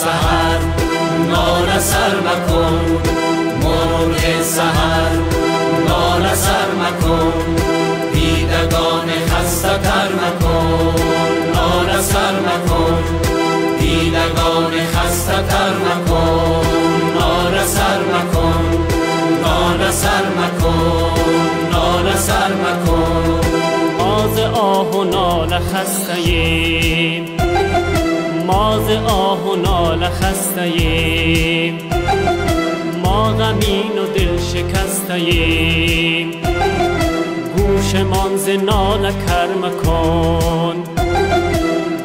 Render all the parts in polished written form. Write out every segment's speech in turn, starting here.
سحر ناله سر مکن، مرغ سحر ناله سر مکن، دیدگان خسته تر مکن، ناله سر مکن، دیدگان خسته تر مکن، ناله سر مکن، ناله سر مکن، ناله سر مکن. ما ز آه و ناله خسته‌ایم، ما ز آه و ناله خسته‌ایم، ما غمین و دل شکسته‌ایم، گوشمان ز ناله کر مکن،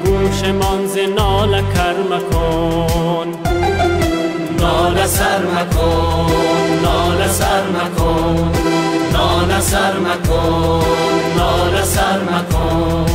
گوشمان ز ناله کر مکن. ناله سر مکن، ناله سر مکن، ناله سر مکن، ناله سر مکن.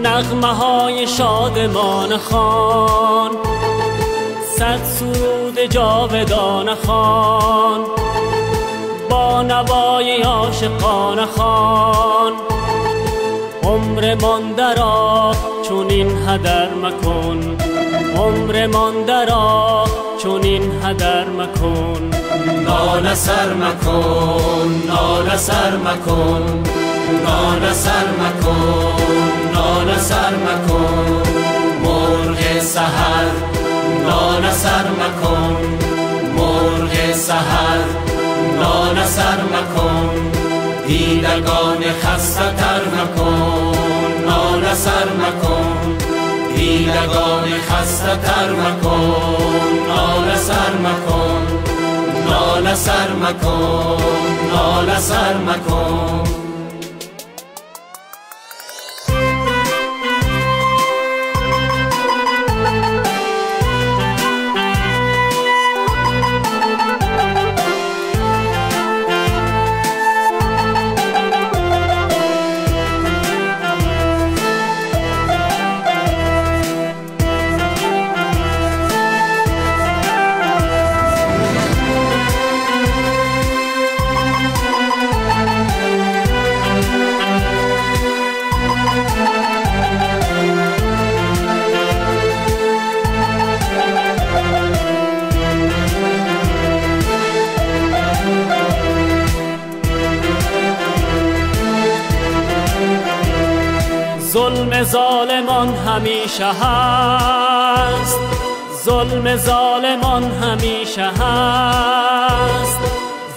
نغمه های شادمان خوان، صد سرود جاودان خوان، با نوای عاشقان خوان. عمر مانده را چنین هدر مکن، عمر مانده را چنین هدر مکن. ناله سر مکن، ناله سر مکن، ناله سر مکن، ناله سر مکن. مرغ سحر ناله سر مکن، مرغ سحر ناله سر مکن، دیدگان خسته تر مکن، ناله سر مکن، دیدگان خسته تر مکن، ناله سر مکن، ناله سر مکن، ناله سر مکن. ظلم ظالمان همیشه هست، ظلم ظالمان همیشه هست،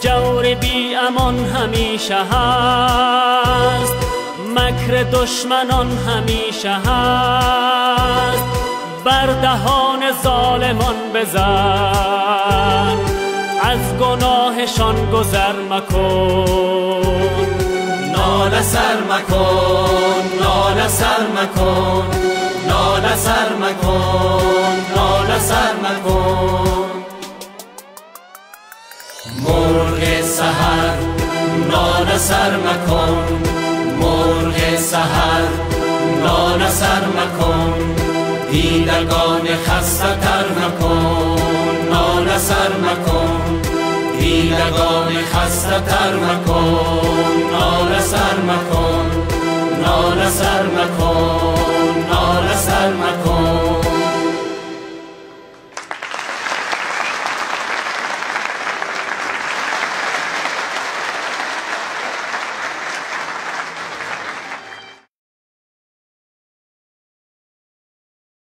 جور بی امان همیشه هست، مکر دشمنان همیشه هست. بر دهان ظالمان بزن، از گناهشان گذر مکن. ناله سر مکن، ناله سر مکن، ناله سر مکن، ناله سر مکن. مرغ سحر ناله سر مکن، مرغ سحر ناله سر مکن، دیدگان خسته تر مکن، ناله سر مکن، دیدگان خسته تر مکن، ناله سر مکن، ناله سر مکن.